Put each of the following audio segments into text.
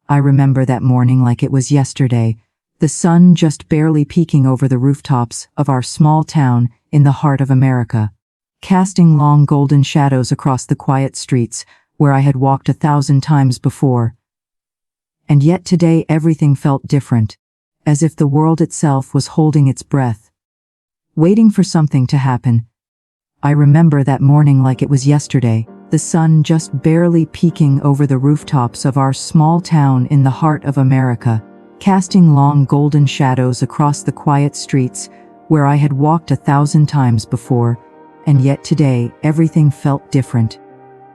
I remember that morning like it was yesterday, the sun just barely peeking over the rooftops of our small town in the heart of America, casting long golden shadows across the quiet streets where I had walked 1,000 times before. And yet today everything felt different, as if the world itself was holding its breath, waiting for something to happen. I remember that morning like it was yesterday, the sun just barely peeking over the rooftops of our small town in the heart of America, casting long golden shadows across the quiet streets where I had walked 1,000 times before, and yet today everything felt different,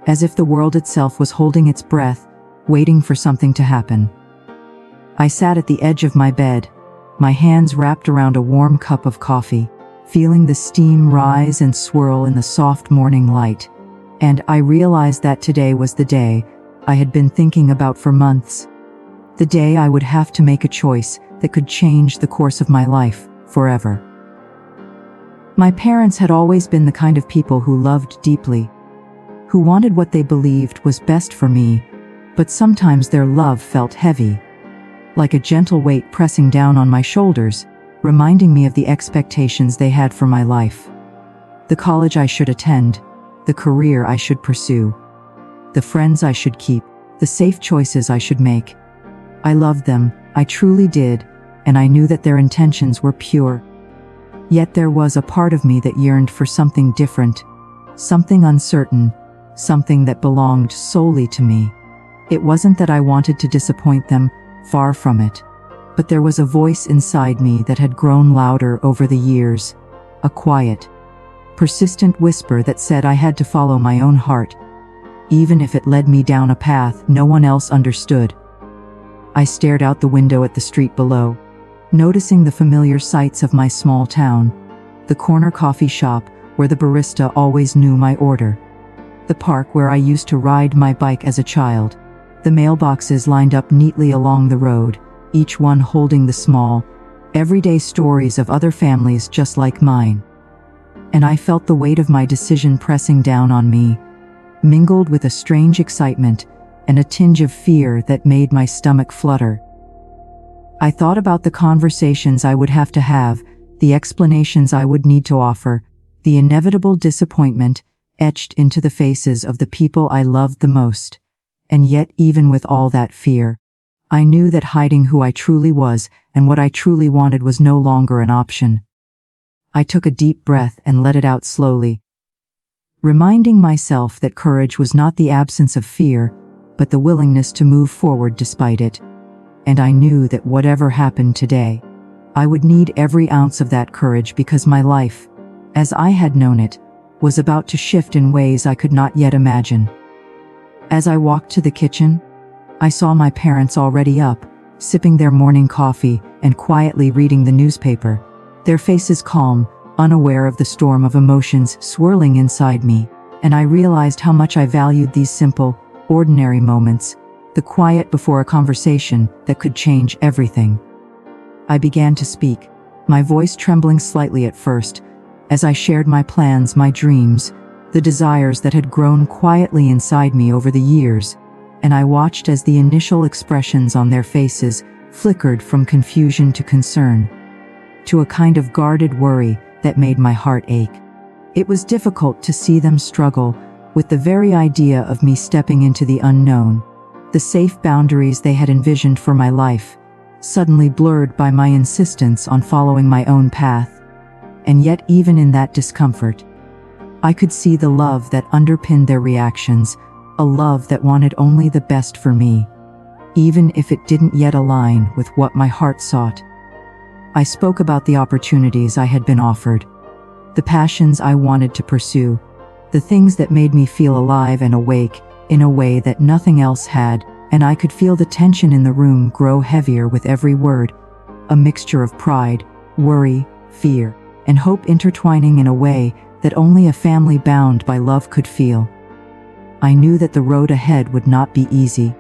as if the world itself was holding its breath, waiting for something to happen. I sat at the edge of my bed, my hands wrapped around a warm cup of coffee, feeling the steam rise and swirl in the soft morning light, and I realized that today was the day I had been thinking about for months. The day I would have to make a choice that could change the course of my life forever. My parents had always been the kind of people who loved deeply, who wanted what they believed was best for me, but sometimes their love felt heavy, like a gentle weight pressing down on my shoulders, reminding me of the expectations they had for my life. The college I should attend, the career I should pursue, the friends I should keep, the safe choices I should make. I loved them, I truly did, and I knew that their intentions were pure. Yet there was a part of me that yearned for something different, something uncertain, something that belonged solely to me. It wasn't that I wanted to disappoint them, far from it. But there was a voice inside me that had grown louder over the years, a quiet, persistent whisper that said I had to follow my own heart, even if it led me down a path no one else understood. I stared out the window at the street below, noticing the familiar sights of my small town, the corner coffee shop where the barista always knew my order, the park where I used to ride my bike as a child, the mailboxes lined up neatly along the road, each one holding the small, everyday stories of other families just like mine. And I felt the weight of my decision pressing down on me, mingled with a strange excitement and a tinge of fear that made my stomach flutter. I thought about the conversations I would have to have, the explanations I would need to offer, the inevitable disappointment etched into the faces of the people I loved the most. And yet, even with all that fear, I knew that hiding who I truly was and what I truly wanted was no longer an option. I took a deep breath and let it out slowly, reminding myself that courage was not the absence of fear, but the willingness to move forward despite it. And I knew that whatever happened today, I would need every ounce of that courage because my life, as I had known it, was about to shift in ways I could not yet imagine. As I walked to the kitchen, I saw my parents already up, sipping their morning coffee and quietly reading the newspaper, their faces calm, unaware of the storm of emotions swirling inside me, and I realized how much I valued these simple, ordinary moments, the quiet before a conversation that could change everything. I began to speak, my voice trembling slightly at first, as I shared my plans, my dreams, the desires that had grown quietly inside me over the years, and I watched as the initial expressions on their faces flickered from confusion to concern, to a kind of guarded worry that made my heart ache. It was difficult to see them struggle with the very idea of me stepping into the unknown, the safe boundaries they had envisioned for my life, suddenly blurred by my insistence on following my own path. And yet even in that discomfort, I could see the love that underpinned their reactions, a love that wanted only the best for me, even if it didn't yet align with what my heart sought. I spoke about the opportunities I had been offered, the passions I wanted to pursue, the things that made me feel alive and awake in a way that nothing else had, and I could feel the tension in the room grow heavier with every word, a mixture of pride, worry, fear, and hope intertwining in a way that only a family bound by love could feel. I knew that the road ahead would not be easy,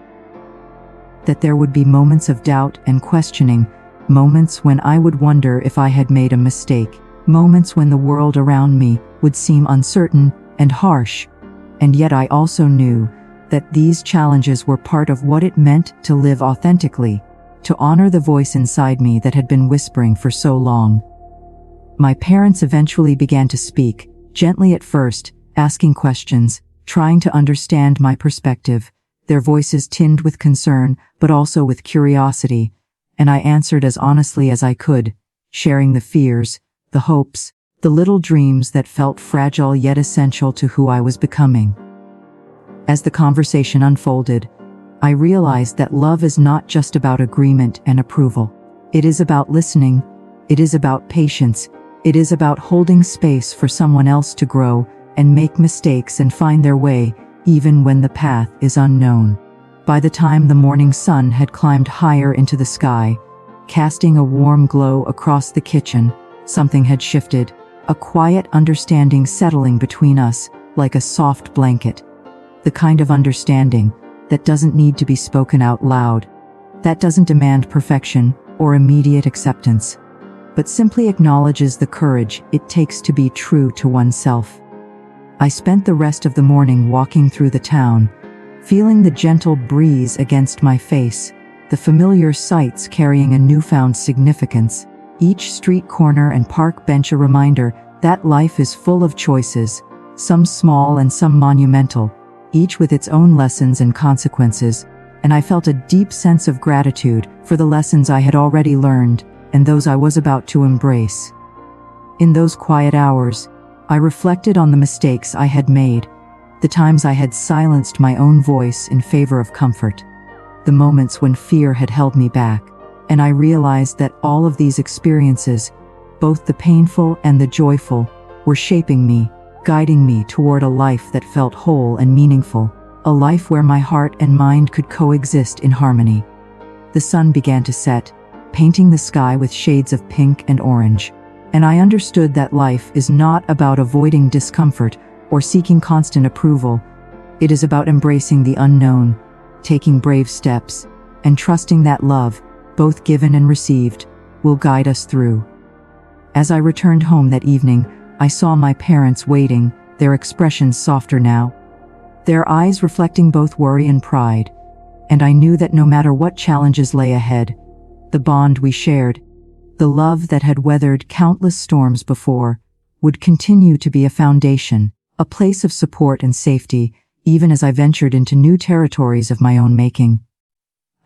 that there would be moments of doubt and questioning, moments when I would wonder if I had made a mistake, moments when the world around me would seem uncertain and harsh, and yet I also knew that these challenges were part of what it meant to live authentically, to honor the voice inside me that had been whispering for so long. My parents eventually began to speak, gently at first, asking questions, trying to understand my perspective, their voices tinged with concern, but also with curiosity, and I answered as honestly as I could, sharing the fears, the hopes, the little dreams that felt fragile yet essential to who I was becoming. As the conversation unfolded, I realized that love is not just about agreement and approval. It is about listening, it is about patience, it is about holding space for someone else to grow and make mistakes and find their way, even when the path is unknown. By the time the morning sun had climbed higher into the sky, casting a warm glow across the kitchen, something had shifted, a quiet understanding settling between us like a soft blanket. The kind of understanding that doesn't need to be spoken out loud, that doesn't demand perfection or immediate acceptance, but simply acknowledges the courage it takes to be true to oneself. I spent the rest of the morning walking through the town, feeling the gentle breeze against my face, the familiar sights carrying a newfound significance, each street corner and park bench a reminder that life is full of choices, some small and some monumental, each with its own lessons and consequences, and I felt a deep sense of gratitude for the lessons I had already learned and those I was about to embrace. In those quiet hours, I reflected on the mistakes I had made, the times I had silenced my own voice in favor of comfort, the moments when fear had held me back, and I realized that all of these experiences, both the painful and the joyful, were shaping me, guiding me toward a life that felt whole and meaningful, a life where my heart and mind could coexist in harmony. The sun began to set, painting the sky with shades of pink and orange, and I understood that life is not about avoiding discomfort or seeking constant approval. It is about embracing the unknown, taking brave steps, and trusting that love, both given and received, will guide us through. As I returned home that evening, I saw my parents waiting, their expressions softer now, their eyes reflecting both worry and pride, and I knew that no matter what challenges lay ahead, the bond we shared, the love that had weathered countless storms before, would continue to be a foundation, a place of support and safety, even as I ventured into new territories of my own making.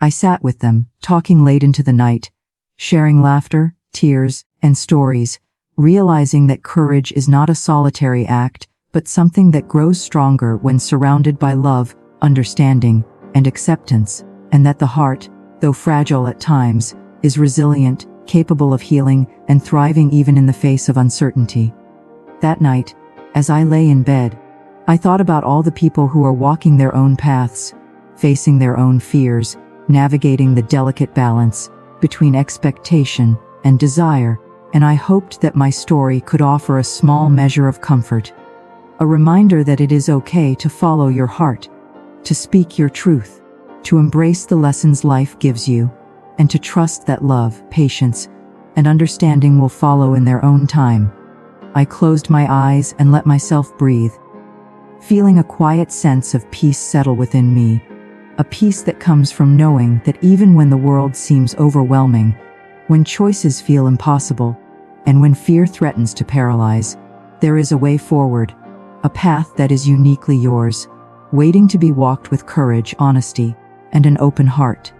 I sat with them, talking late into the night, sharing laughter, tears, and stories, realizing that courage is not a solitary act, but something that grows stronger when surrounded by love, understanding, and acceptance, and that the heart, though fragile at times, is resilient, capable of healing, and thriving even in the face of uncertainty. That night, as I lay in bed, I thought about all the people who are walking their own paths, facing their own fears, navigating the delicate balance between expectation and desire, and I hoped that my story could offer a small measure of comfort, a reminder that it is okay to follow your heart, to speak your truth, to embrace the lessons life gives you, and to trust that love, patience, and understanding will follow in their own time. I closed my eyes and let myself breathe, feeling a quiet sense of peace settle within me, a peace that comes from knowing that even when the world seems overwhelming, when choices feel impossible, and when fear threatens to paralyze, there is a way forward, a path that is uniquely yours, waiting to be walked with courage, honesty, and an open heart.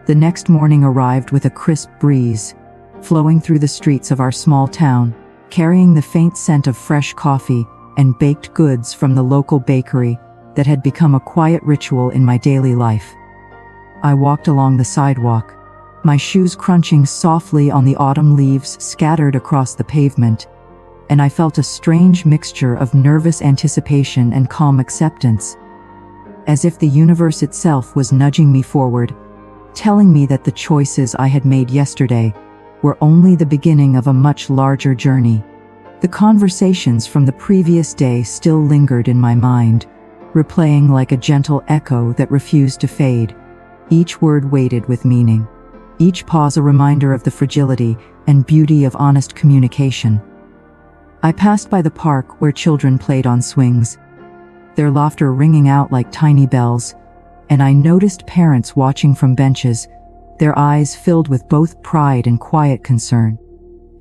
The next morning arrived with a crisp breeze, flowing through the streets of our small town, carrying the faint scent of fresh coffee and baked goods from the local bakery that had become a quiet ritual in my daily life. I walked along the sidewalk, my shoes crunching softly on the autumn leaves scattered across the pavement, and I felt a strange mixture of nervous anticipation and calm acceptance, as if the universe itself was nudging me forward, telling me that the choices I had made yesterday were only the beginning of a much larger journey. The conversations from the previous day still lingered in my mind, replaying like a gentle echo that refused to fade, each word weighted with meaning, each pause a reminder of the fragility and beauty of honest communication. I passed by the park where children played on swings, their laughter ringing out like tiny bells, and I noticed parents watching from benches, their eyes filled with both pride and quiet concern.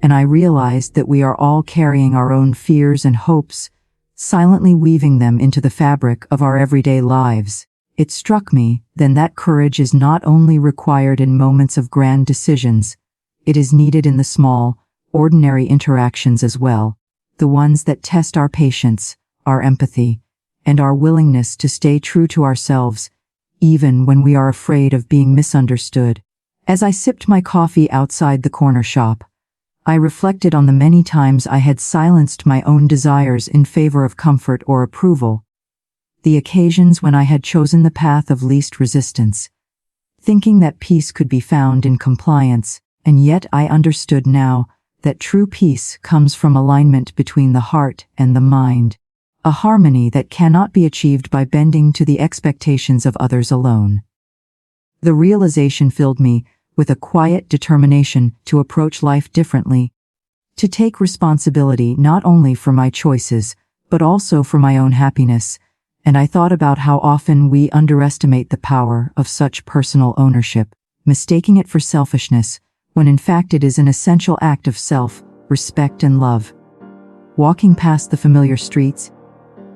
And I realized that we are all carrying our own fears and hopes, silently weaving them into the fabric of our everyday lives. It struck me then that courage is not only required in moments of grand decisions, it is needed in the small, ordinary interactions as well, the ones that test our patience, our empathy, and our willingness to stay true to ourselves, even when we are afraid of being misunderstood. As I sipped my coffee outside the corner shop, I reflected on the many times I had silenced my own desires in favor of comfort or approval, the occasions when I had chosen the path of least resistance, thinking that peace could be found in compliance, and yet I understood now that true peace comes from alignment between the heart and the mind, a harmony that cannot be achieved by bending to the expectations of others alone. The realization filled me with a quiet determination to approach life differently, to take responsibility not only for my choices, but also for my own happiness, and I thought about how often we underestimate the power of such personal ownership, mistaking it for selfishness, when in fact it is an essential act of self-respect and love. Walking past the familiar streets,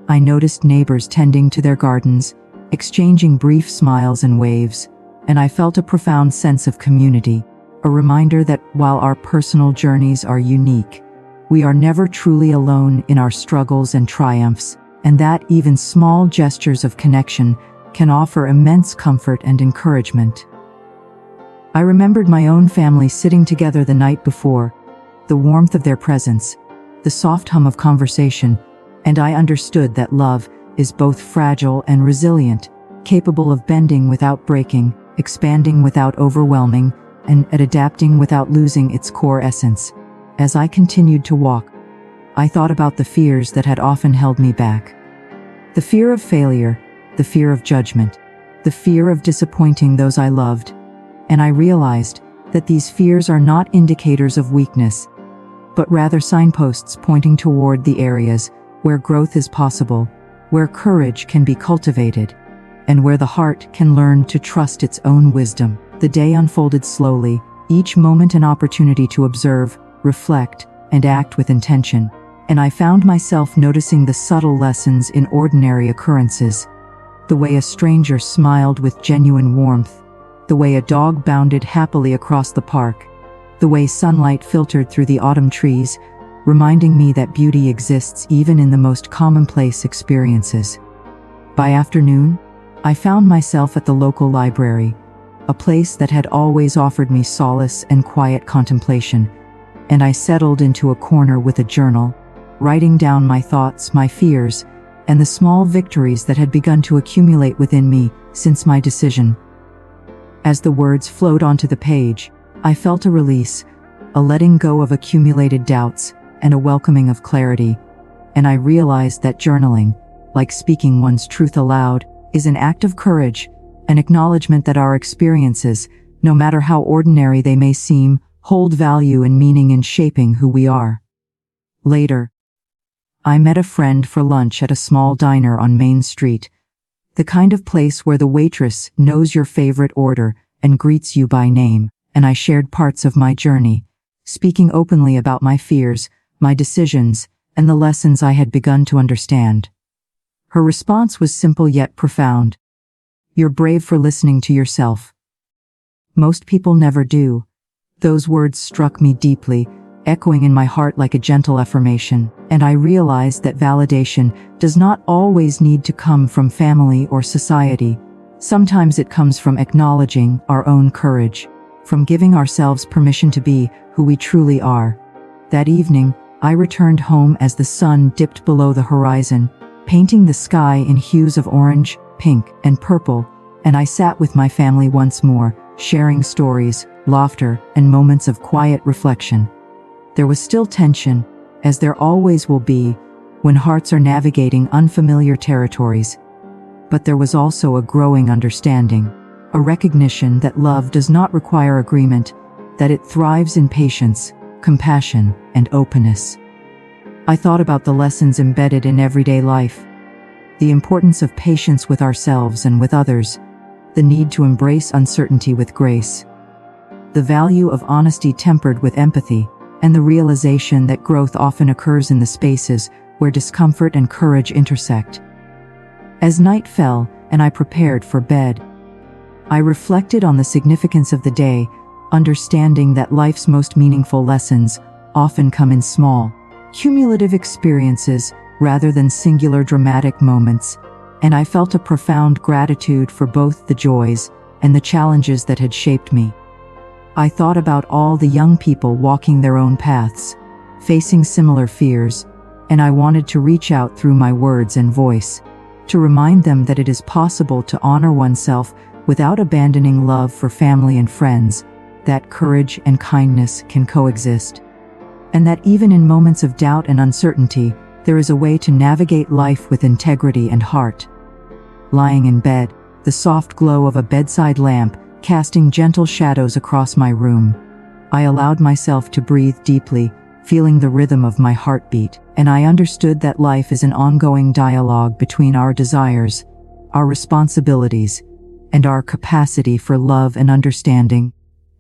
I noticed neighbors tending to their gardens, exchanging brief smiles and waves, and I felt a profound sense of community, a reminder that while our personal journeys are unique, we are never truly alone in our struggles and triumphs, and that even small gestures of connection can offer immense comfort and encouragement. I remembered my own family sitting together the night before, the warmth of their presence, the soft hum of conversation, and I understood that love is both fragile and resilient, capable of bending without breaking, expanding without overwhelming, and adapting without losing its core essence. As I continued to walk, I thought about the fears that had often held me back. The fear of failure, the fear of judgment, the fear of disappointing those I loved, and I realized that these fears are not indicators of weakness, but rather signposts pointing toward the areas where growth is possible, where courage can be cultivated, and where the heart can learn to trust its own wisdom. The day unfolded slowly, each moment an opportunity to observe, reflect, and act with intention, and I found myself noticing the subtle lessons in ordinary occurrences, the way a stranger smiled with genuine warmth, the way a dog bounded happily across the park, the way sunlight filtered through the autumn trees, reminding me that beauty exists even in the most commonplace experiences. By afternoon, I found myself at the local library, a place that had always offered me solace and quiet contemplation, and I settled into a corner with a journal, writing down my thoughts, my fears, and the small victories that had begun to accumulate within me since my decision. As the words flowed onto the page, I felt a release, a letting go of accumulated doubts, and a welcoming of clarity, and I realized that journaling, like speaking one's truth aloud, is an act of courage, an acknowledgement that our experiences, no matter how ordinary they may seem, hold value and meaning in shaping who we are. Later, I met a friend for lunch at a small diner on Main Street, the kind of place where the waitress knows your favorite order and greets you by name, and I shared parts of my journey, speaking openly about my fears, my decisions, and the lessons I had begun to understand. Her response was simple yet profound. "You're brave for listening to yourself. Most people never do." Those words struck me deeply, echoing in my heart like a gentle affirmation, and I realized that validation does not always need to come from family or society. Sometimes it comes from acknowledging our own courage, from giving ourselves permission to be who we truly are. That evening, I returned home as the sun dipped below the horizon, painting the sky in hues of orange, pink, and purple, and I sat with my family once more, sharing stories, laughter, and moments of quiet reflection. There was still tension, as there always will be when hearts are navigating unfamiliar territories, but there was also a growing understanding, a recognition that love does not require agreement, that it thrives in patience, compassion, and openness. I thought about the lessons embedded in everyday life, the importance of patience with ourselves and with others, the need to embrace uncertainty with grace, the value of honesty tempered with empathy, and the realization that growth often occurs in the spaces where discomfort and courage intersect. As night fell and I prepared for bed, I reflected on the significance of the day, understanding that life's most meaningful lessons often come in small, cumulative experiences rather than singular dramatic moments, and I felt a profound gratitude for both the joys and the challenges that had shaped me. I thought about all the young people walking their own paths, facing similar fears, and I wanted to reach out through my words and voice, to remind them that it is possible to honor oneself without abandoning love for family and friends, that courage and kindness can coexist, and that even in moments of doubt and uncertainty, there is a way to navigate life with integrity and heart. Lying in bed, the soft glow of a bedside lamp casting gentle shadows across my room, I allowed myself to breathe deeply, feeling the rhythm of my heartbeat, and I understood that life is an ongoing dialogue between our desires, our responsibilities, and our capacity for love and understanding,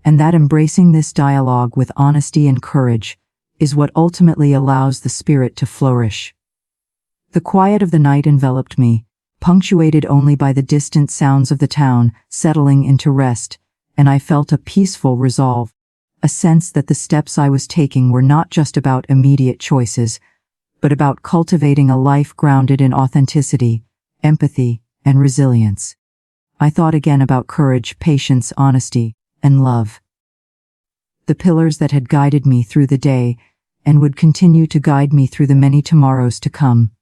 and that embracing this dialogue with honesty and courage is what ultimately allows the spirit to flourish. The quiet of the night enveloped me, punctuated only by the distant sounds of the town settling into rest, and I felt a peaceful resolve, a sense that the steps I was taking were not just about immediate choices, but about cultivating a life grounded in authenticity, empathy, and resilience. I thought again about courage, patience, honesty, and love. The pillars that had guided me through the day and would continue to guide me through the many tomorrows to come.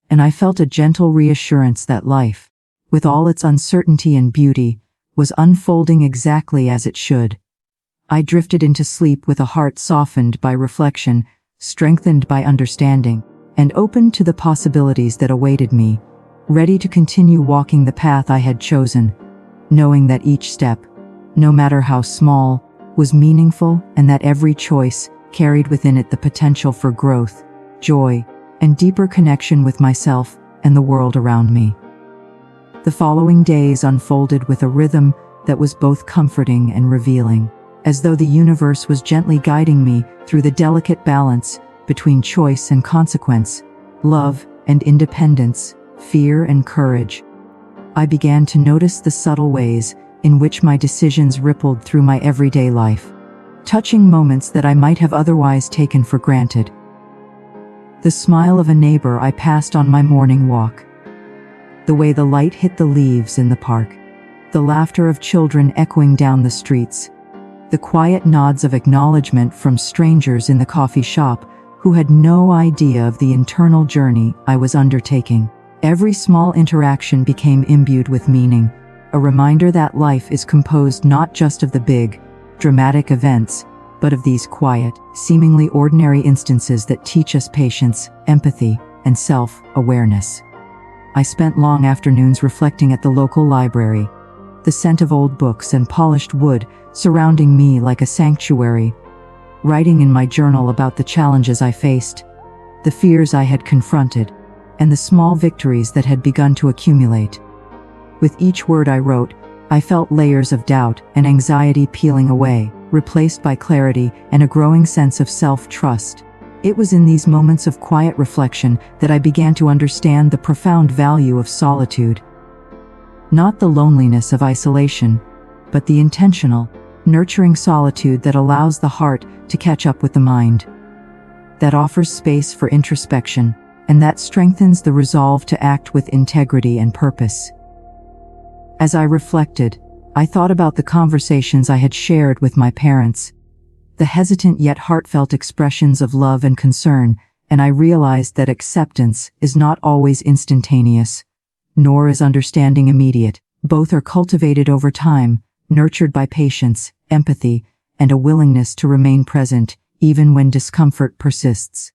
And I felt a gentle reassurance that life, with all its uncertainty and beauty, was unfolding exactly as it should. I drifted into sleep with a heart softened by reflection, strengthened by understanding, and open to the possibilities that awaited me, ready to continue walking the path I had chosen, knowing that each step, no matter how small, was meaningful and that every choice carried within it the potential for growth, joy, and deeper connection with myself and the world around me. The following days unfolded with a rhythm that was both comforting and revealing, as though the universe was gently guiding me through the delicate balance between choice and consequence, love and independence, fear and courage. I began to notice the subtle ways in which my decisions rippled through my everyday life, touching moments that I might have otherwise taken for granted. The smile of a neighbor I passed on my morning walk, the way the light hit the leaves in the park, the laughter of children echoing down the streets, the quiet nods of acknowledgement from strangers in the coffee shop who had no idea of the internal journey I was undertaking. Every small interaction became imbued with meaning, a reminder that life is composed not just of the big, dramatic events, but of these quiet, seemingly ordinary instances that teach us patience, empathy, and self-awareness. I spent long afternoons reflecting at the local library, the scent of old books and polished wood surrounding me like a sanctuary, writing in my journal about the challenges I faced, the fears I had confronted, and the small victories that had begun to accumulate. With each word I wrote, I felt layers of doubt and anxiety peeling away, replaced by clarity and a growing sense of self-trust. It was in these moments of quiet reflection that I began to understand the profound value of solitude. Not the loneliness of isolation, but the intentional, nurturing solitude that allows the heart to catch up with the mind, that offers space for introspection, and that strengthens the resolve to act with integrity and purpose. As I reflected, I thought about the conversations I had shared with my parents, the hesitant yet heartfelt expressions of love and concern, and I realized that acceptance is not always instantaneous, nor is understanding immediate. Both are cultivated over time, nurtured by patience, empathy, and a willingness to remain present, even when discomfort persists.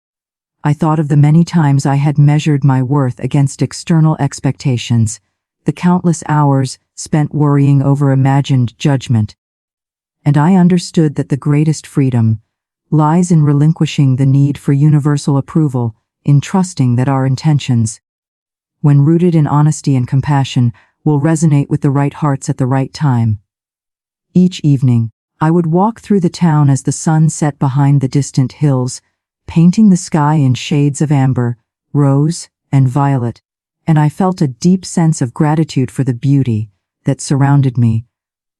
I thought of the many times I had measured my worth against external expectations, the countless hours spent worrying over imagined judgment. And I understood that the greatest freedom lies in relinquishing the need for universal approval, in trusting that our intentions, when rooted in honesty and compassion, will resonate with the right hearts at the right time. Each evening, I would walk through the town as the sun set behind the distant hills, painting the sky in shades of amber, rose, and violet, and I felt a deep sense of gratitude for the beauty that surrounded me,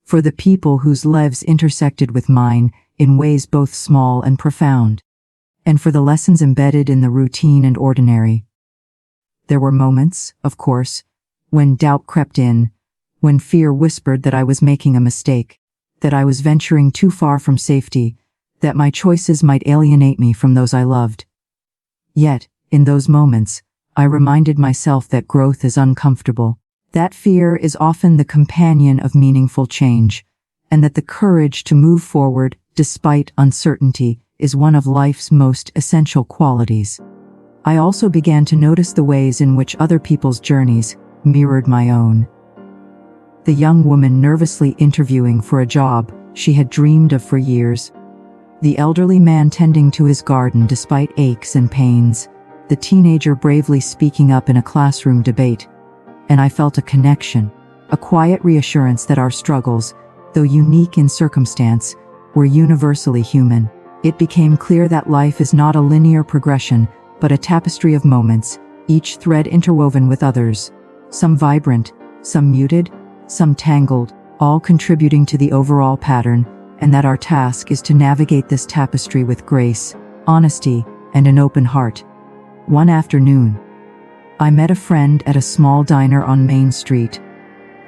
for the people whose lives intersected with mine in ways both small and profound, and for the lessons embedded in the routine and ordinary. There were moments, of course, when doubt crept in, when fear whispered that I was making a mistake, that I was venturing too far from safety, that my choices might alienate me from those I loved. Yet, in those moments, I reminded myself that growth is uncomfortable, that fear is often the companion of meaningful change, and that the courage to move forward despite uncertainty is one of life's most essential qualities. I also began to notice the ways in which other people's journeys mirrored my own. The young woman nervously interviewing for a job she had dreamed of for years. The elderly man tending to his garden despite aches and pains. The teenager bravely speaking up in a classroom debate. And I felt a connection, a quiet reassurance that our struggles, though unique in circumstance, were universally human. It became clear that life is not a linear progression, but a tapestry of moments, each thread interwoven with others, some vibrant, some muted, some tangled, all contributing to the overall pattern, and that our task is to navigate this tapestry with grace, honesty, and an open heart. One afternoon, I met a friend at a small diner on Main Street,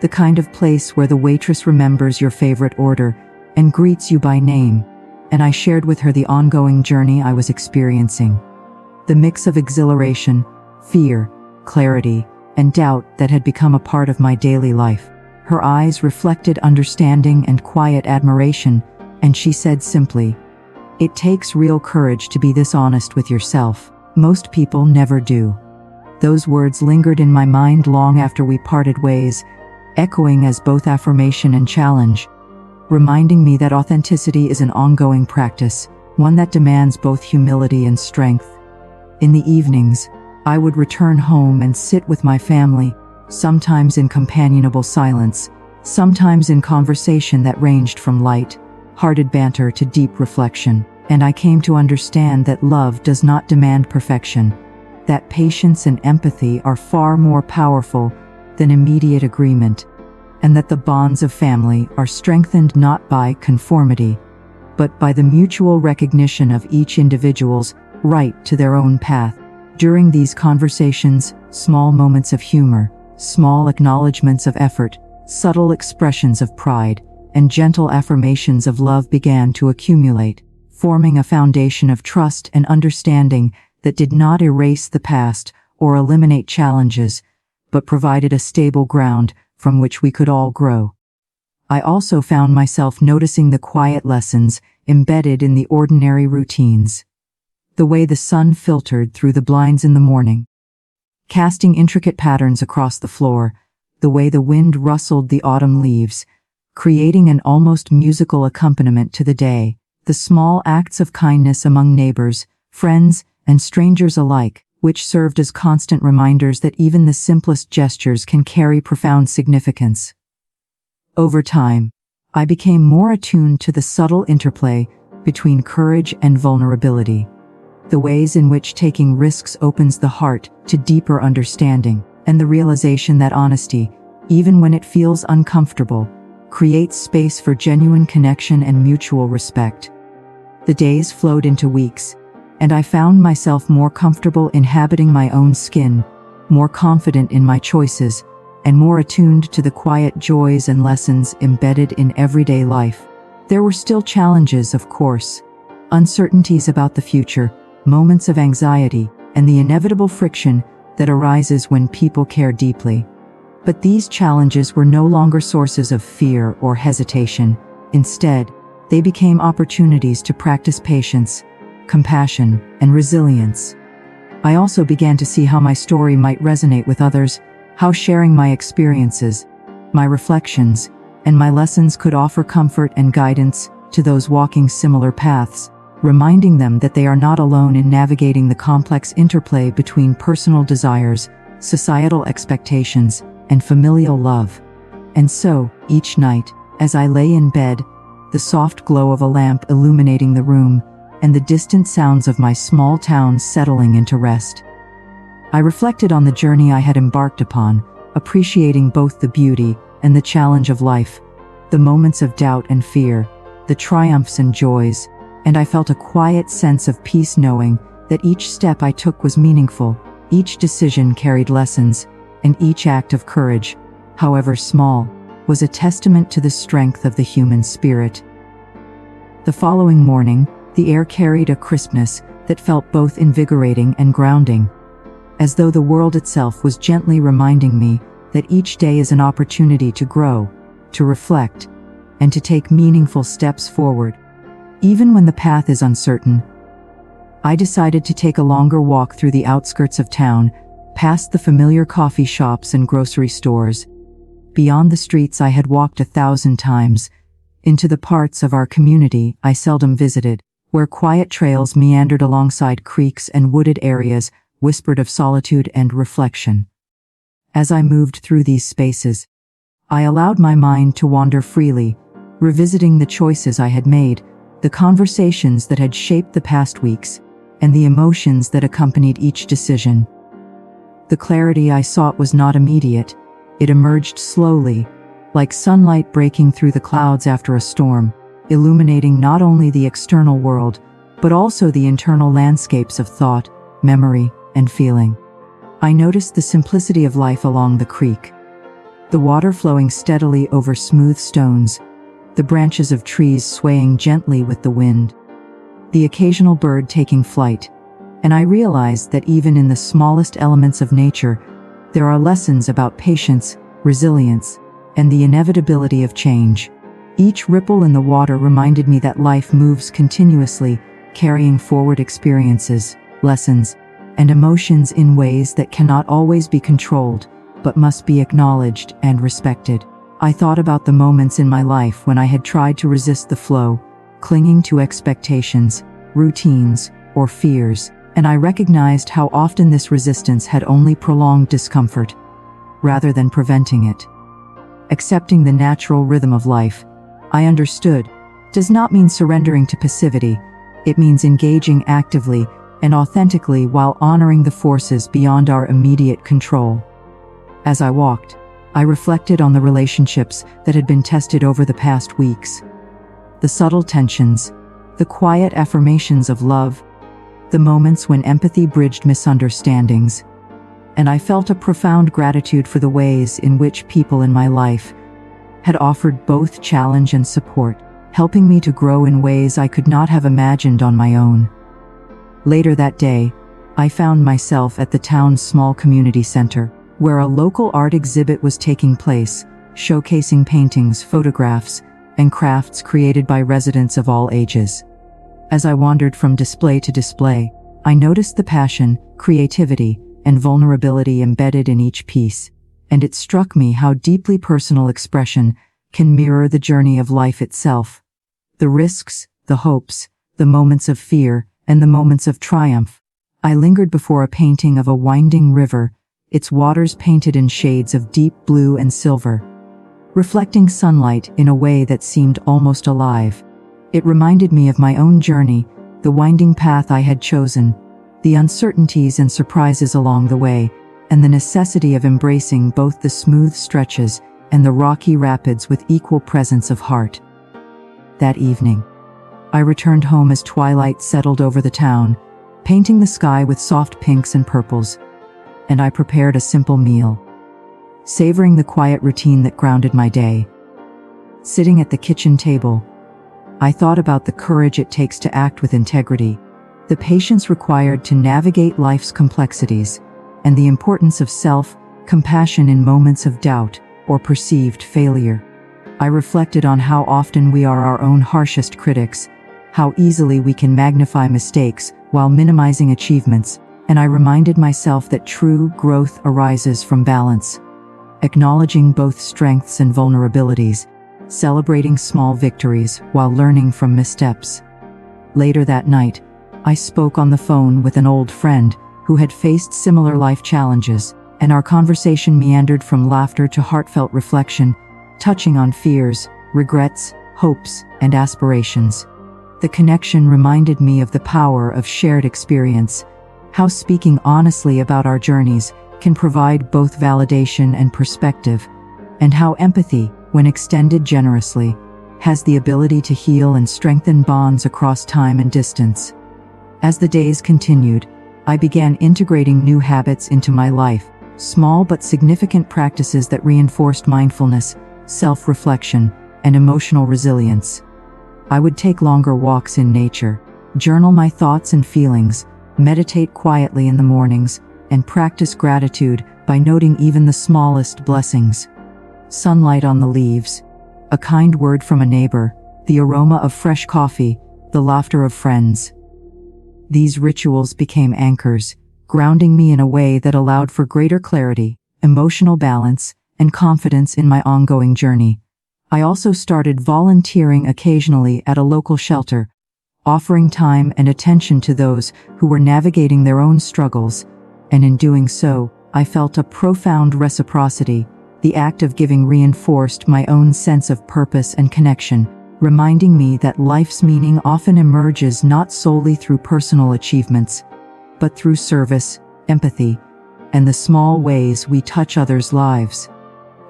the kind of place where the waitress remembers your favorite order and greets you by name, and I shared with her the ongoing journey I was experiencing. The mix of exhilaration, fear, clarity, and doubt that had become a part of my daily life. Her eyes reflected understanding and quiet admiration, and she said simply, "It takes real courage to be this honest with yourself. Most people never do." Those words lingered in my mind long after we parted ways, echoing as both affirmation and challenge, reminding me that authenticity is an ongoing practice, one that demands both humility and strength. In the evenings, I would return home and sit with my family, sometimes in companionable silence, sometimes in conversation that ranged from light-hearted banter to deep reflection, and I came to understand that love does not demand perfection, that patience and empathy are far more powerful than immediate agreement, and that the bonds of family are strengthened not by conformity, but by the mutual recognition of each individual's right to their own path. During these conversations, small moments of humor, small acknowledgments of effort, subtle expressions of pride, and gentle affirmations of love began to accumulate, forming a foundation of trust and understanding that did not erase the past or eliminate challenges, but provided a stable ground from which we could all grow. I also found myself noticing the quiet lessons embedded in the ordinary routines. The way the sun filtered through the blinds in the morning, casting intricate patterns across the floor, the way the wind rustled the autumn leaves, creating an almost musical accompaniment to the day, the small acts of kindness among neighbors, friends, and strangers alike, which served as constant reminders that even the simplest gestures can carry profound significance. Over time, I became more attuned to the subtle interplay between courage and vulnerability, the ways in which taking risks opens the heart to deeper understanding, and the realization that honesty, even when it feels uncomfortable, creates space for genuine connection and mutual respect. The days flowed into weeks, and I found myself more comfortable inhabiting my own skin, more confident in my choices, and more attuned to the quiet joys and lessons embedded in everyday life. There were still challenges, of course, uncertainties about the future, moments of anxiety, and the inevitable friction that arises when people care deeply. But these challenges were no longer sources of fear or hesitation. Instead, they became opportunities to practice patience, compassion, and resilience. I also began to see how my story might resonate with others, how sharing my experiences, my reflections, and my lessons could offer comfort and guidance to those walking similar paths, reminding them that they are not alone in navigating the complex interplay between personal desires, societal expectations, and familial love. And so, each night, as I lay in bed, the soft glow of a lamp illuminating the room, and the distant sounds of my small town settling into rest, I reflected on the journey I had embarked upon, appreciating both the beauty and the challenge of life, the moments of doubt and fear, the triumphs and joys, and I felt a quiet sense of peace knowing that each step I took was meaningful, each decision carried lessons, and each act of courage, however small, was a testament to the strength of the human spirit. The following morning, the air carried a crispness that felt both invigorating and grounding, as though the world itself was gently reminding me that each day is an opportunity to grow, to reflect, and to take meaningful steps forward. Even when the path is uncertain, I decided to take a longer walk through the outskirts of town, past the familiar coffee shops and grocery stores, beyond the streets I had walked 1,000 times, into the parts of our community I seldom visited, where quiet trails meandered alongside creeks and wooded areas whispered of solitude and reflection. As I moved through these spaces, I allowed my mind to wander freely, revisiting the choices I had made, the conversations that had shaped the past weeks, and the emotions that accompanied each decision. The clarity I sought was not immediate. It emerged slowly, like sunlight breaking through the clouds after a storm, illuminating not only the external world, but also the internal landscapes of thought, memory, and feeling. I noticed the simplicity of life along the creek. The water flowing steadily over smooth stones, the branches of trees swaying gently with the wind, the occasional bird taking flight, and I realized that even in the smallest elements of nature, there are lessons about patience, resilience, and the inevitability of change. Each ripple in the water reminded me that life moves continuously, carrying forward experiences, lessons, and emotions in ways that cannot always be controlled, but must be acknowledged and respected. I thought about the moments in my life when I had tried to resist the flow, clinging to expectations, routines, or fears, and I recognized how often this resistance had only prolonged discomfort, rather than preventing it. Accepting the natural rhythm of life, I understood, does not mean surrendering to passivity. It means engaging actively and authentically while honoring the forces beyond our immediate control. As I walked, I reflected on the relationships that had been tested over the past weeks. The subtle tensions, the quiet affirmations of love, the moments when empathy bridged misunderstandings, and I felt a profound gratitude for the ways in which people in my life had offered both challenge and support, helping me to grow in ways I could not have imagined on my own. Later that day, I found myself at the town's small community center, where a local art exhibit was taking place, showcasing paintings, photographs, and crafts created by residents of all ages. As I wandered from display to display, I noticed the passion, creativity, and vulnerability embedded in each piece, and it struck me how deeply personal expression can mirror the journey of life itself. The risks, the hopes, the moments of fear, and the moments of triumph. I lingered before a painting of a winding river, its waters painted in shades of deep blue and silver, reflecting sunlight in a way that seemed almost alive. It reminded me of my own journey, the winding path I had chosen, the uncertainties and surprises along the way, and the necessity of embracing both the smooth stretches and the rocky rapids with equal presence of heart. That evening, I returned home as twilight settled over the town, painting the sky with soft pinks and purples, and I prepared a simple meal, savoring the quiet routine that grounded my day. Sitting at the kitchen table, I thought about the courage it takes to act with integrity, the patience required to navigate life's complexities, and the importance of self-compassion in moments of doubt or perceived failure. I reflected on how often we are our own harshest critics, how easily we can magnify mistakes while minimizing achievements, and I reminded myself that true growth arises from balance, acknowledging both strengths and vulnerabilities, celebrating small victories while learning from missteps. Later that night, I spoke on the phone with an old friend who had faced similar life challenges, and our conversation meandered from laughter to heartfelt reflection, touching on fears, regrets, hopes, and aspirations. The connection reminded me of the power of shared experience, how speaking honestly about our journeys can provide both validation and perspective, and how empathy, when extended generously, has the ability to heal and strengthen bonds across time and distance. As the days continued, I began integrating new habits into my life, small but significant practices that reinforced mindfulness, self-reflection, and emotional resilience. I would take longer walks in nature, journal my thoughts and feelings, meditate quietly in the mornings, and practice gratitude by noting even the smallest blessings. Sunlight on the leaves, a kind word from a neighbor, the aroma of fresh coffee, the laughter of friends. These rituals became anchors, grounding me in a way that allowed for greater clarity, emotional balance, and confidence in my ongoing journey. I also started volunteering occasionally at a local shelter, offering time and attention to those who were navigating their own struggles, and in doing so, I felt a profound reciprocity. The act of giving reinforced my own sense of purpose and connection, reminding me that life's meaning often emerges not solely through personal achievements, but through service, empathy, and the small ways we touch others' lives.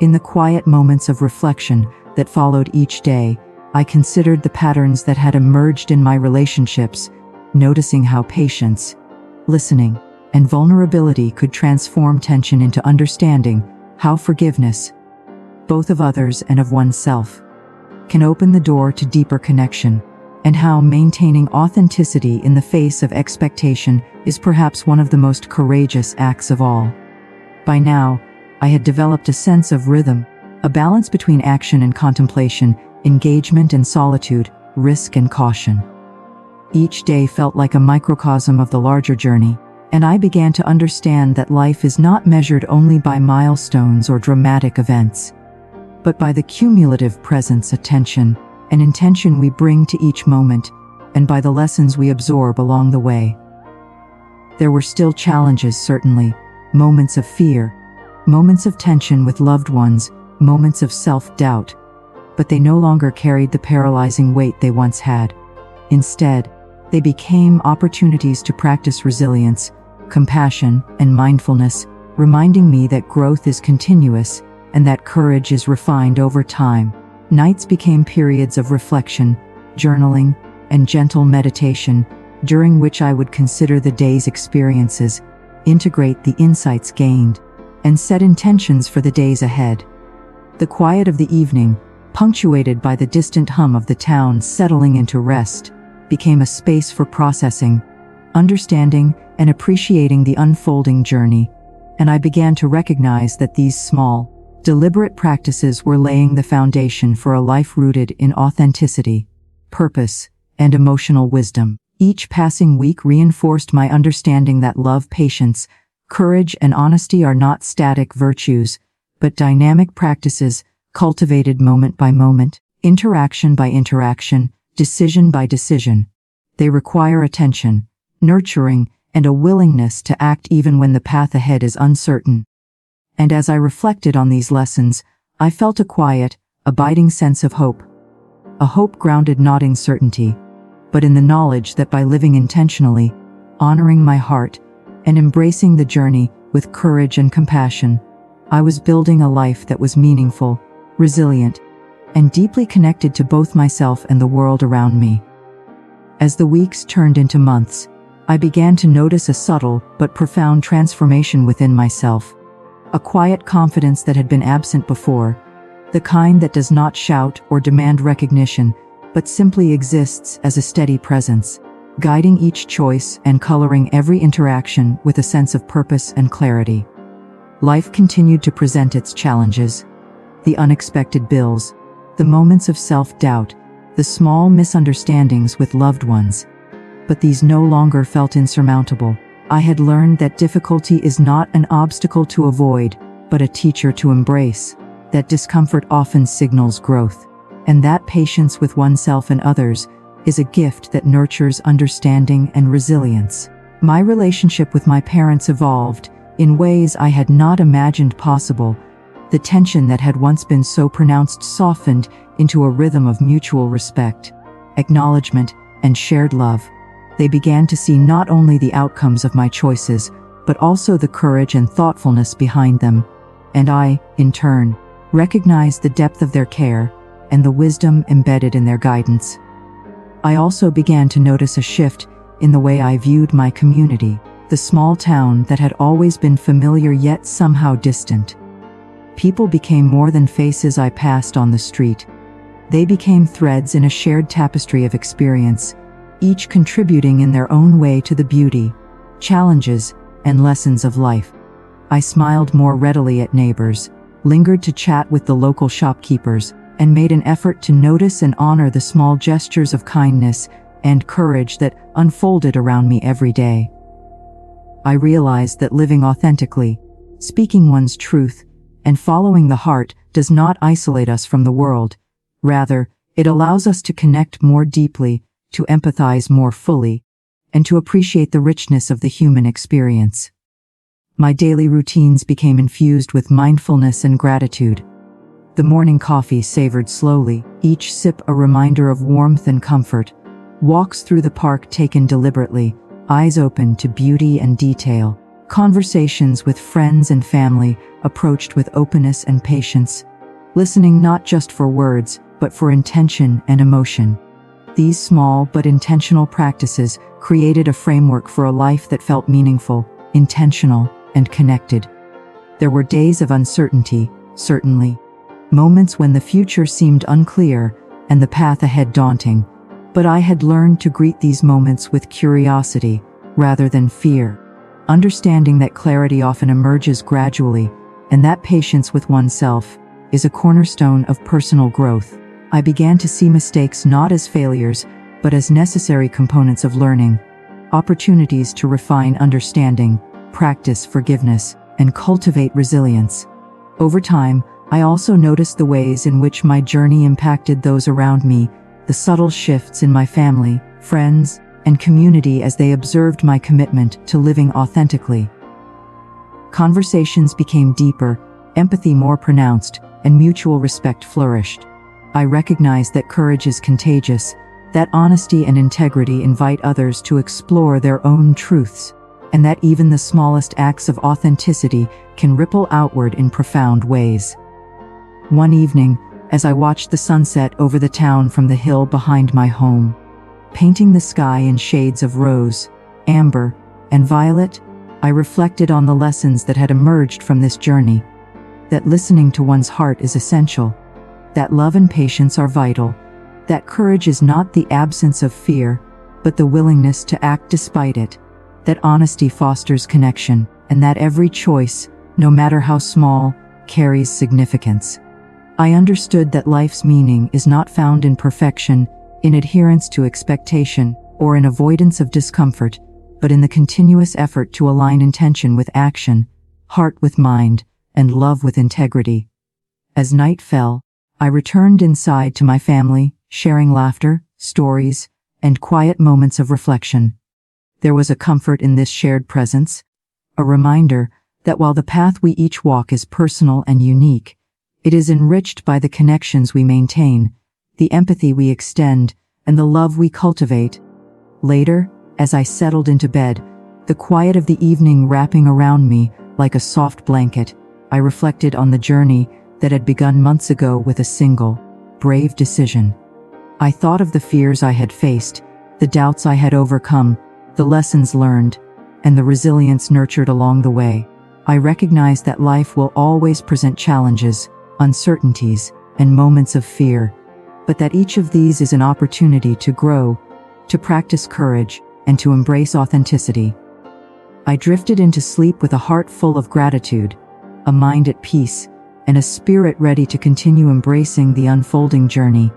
In the quiet moments of reflection that followed each day, I considered the patterns that had emerged in my relationships, noticing how patience, listening, and vulnerability could transform tension into understanding, how forgiveness, both of others and of oneself, can open the door to deeper connection, and how maintaining authenticity in the face of expectation is perhaps one of the most courageous acts of all. By now, I had developed a sense of rhythm, a balance between action and contemplation, engagement and solitude, risk and caution. Each day felt like a microcosm of the larger journey, and I began to understand that life is not measured only by milestones or dramatic events, but by the cumulative presence, attention, and intention we bring to each moment, and by the lessons we absorb along the way. There were still challenges, certainly, moments of fear, moments of tension with loved ones, moments of self-doubt, but they no longer carried the paralyzing weight they once had. Instead, they became opportunities to practice resilience, compassion, and mindfulness, reminding me that growth is continuous and that courage is refined over time. Nights became periods of reflection, journaling, and gentle meditation, during which I would consider the day's experiences, integrate the insights gained, and set intentions for the days ahead. The quiet of the evening, punctuated by the distant hum of the town settling into rest, became a space for processing, understanding, and appreciating the unfolding journey, and I began to recognize that these small, deliberate practices were laying the foundation for a life rooted in authenticity, purpose, and emotional wisdom. Each passing week reinforced my understanding that love, patience, courage, and honesty are not static virtues, but dynamic practices cultivated moment by moment, interaction by interaction, decision by decision. They require attention, nurturing, and a willingness to act even when the path ahead is uncertain. And as I reflected on these lessons, I felt a quiet, abiding sense of hope. A hope grounded not in certainty, but in the knowledge that by living intentionally, honoring my heart, and embracing the journey with courage and compassion, I was building a life that was meaningful, resilient, and deeply connected to both myself and the world around me. As the weeks turned into months, I began to notice a subtle but profound transformation within myself. A quiet confidence that had been absent before, the kind that does not shout or demand recognition, but simply exists as a steady presence, guiding each choice and coloring every interaction with a sense of purpose and clarity. Life continued to present its challenges, the unexpected bills, the moments of self-doubt, the small misunderstandings with loved ones. But these no longer felt insurmountable. I had learned that difficulty is not an obstacle to avoid, but a teacher to embrace, that discomfort often signals growth, and that patience with oneself and others is a gift that nurtures understanding and resilience. My relationship with my parents evolved, in ways I had not imagined possible. The tension that had once been so pronounced softened into a rhythm of mutual respect, acknowledgement, and shared love. They began to see not only the outcomes of my choices, but also the courage and thoughtfulness behind them. And I, in turn, recognized the depth of their care and the wisdom embedded in their guidance. I also began to notice a shift in the way I viewed my community, the small town that had always been familiar yet somehow distant. People became more than faces I passed on the street. They became threads in a shared tapestry of experience, each contributing in their own way to the beauty, challenges, and lessons of life. I smiled more readily at neighbors, lingered to chat with the local shopkeepers, and made an effort to notice and honor the small gestures of kindness and courage that unfolded around me every day. I realized that living authentically, speaking one's truth, and following the heart does not isolate us from the world. Rather, it allows us to connect more deeply, to empathize more fully, and to appreciate the richness of the human experience. My daily routines became infused with mindfulness and gratitude. The morning coffee savored slowly, each sip a reminder of warmth and comfort. Walks through the park taken deliberately, eyes open to beauty and detail. Conversations with friends and family approached with openness and patience. Listening not just for words, but for intention and emotion. These small but intentional practices created a framework for a life that felt meaningful, intentional, and connected. There were days of uncertainty, certainly. Moments when the future seemed unclear and the path ahead daunting. But I had learned to greet these moments with curiosity rather than fear, understanding that clarity often emerges gradually, and that patience with oneself is a cornerstone of personal growth. I began to see mistakes not as failures, but as necessary components of learning, opportunities to refine understanding, practice forgiveness, and cultivate resilience. Over time, I also noticed the ways in which my journey impacted those around me, the subtle shifts in my family, friends, and community as they observed my commitment to living authentically. Conversations became deeper, empathy more pronounced, and mutual respect flourished. I recognized that courage is contagious, that honesty and integrity invite others to explore their own truths, and that even the smallest acts of authenticity can ripple outward in profound ways. One evening, as I watched the sunset over the town from the hill behind my home, painting the sky in shades of rose, amber, and violet, I reflected on the lessons that had emerged from this journey. That listening to one's heart is essential, that love and patience are vital, that courage is not the absence of fear, but the willingness to act despite it, that honesty fosters connection, and that every choice, no matter how small, carries significance. I understood that life's meaning is not found in perfection, in adherence to expectation, or in avoidance of discomfort, but in the continuous effort to align intention with action, heart with mind, and love with integrity. As night fell, I returned inside to my family, sharing laughter, stories, and quiet moments of reflection. There was a comfort in this shared presence, a reminder that while the path we each walk is personal and unique, it is enriched by the connections we maintain, the empathy we extend, and the love we cultivate. Later, as I settled into bed, the quiet of the evening wrapping around me like a soft blanket, I reflected on the journey that had begun months ago with a single, brave decision. I thought of the fears I had faced, the doubts I had overcome, the lessons learned, and the resilience nurtured along the way. I recognized that life will always present challenges, uncertainties, and moments of fear, but that each of these is an opportunity to grow, to practice courage, and to embrace authenticity. I drifted into sleep with a heart full of gratitude, a mind at peace, and a spirit ready to continue embracing the unfolding journey,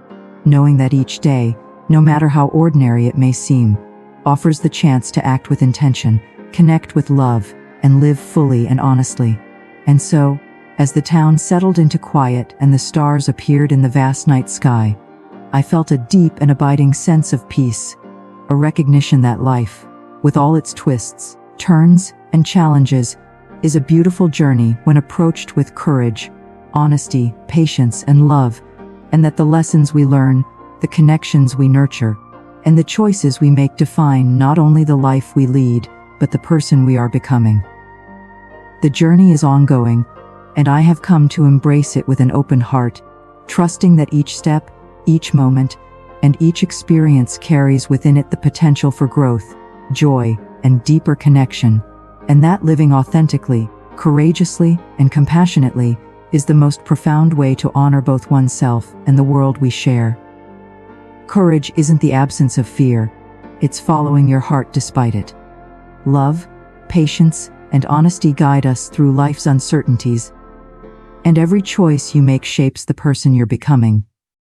knowing that each day, no matter how ordinary it may seem, offers the chance to act with intention, connect with love, and live fully and honestly. And so, as the town settled into quiet and the stars appeared in the vast night sky, I felt a deep and abiding sense of peace, a recognition that life, with all its twists, turns, and challenges, is a beautiful journey when approached with courage, honesty, patience, and love, and that the lessons we learn, the connections we nurture, and the choices we make define not only the life we lead, but the person we are becoming. The journey is ongoing, and I have come to embrace it with an open heart, trusting that each step, each moment, and each experience carries within it the potential for growth, joy, and deeper connection, and that living authentically, courageously, and compassionately is the most profound way to honor both oneself and the world we share. Courage isn't the absence of fear, it's following your heart despite it. Love, patience, and honesty guide us through life's uncertainties, and every choice you make shapes the person you're becoming.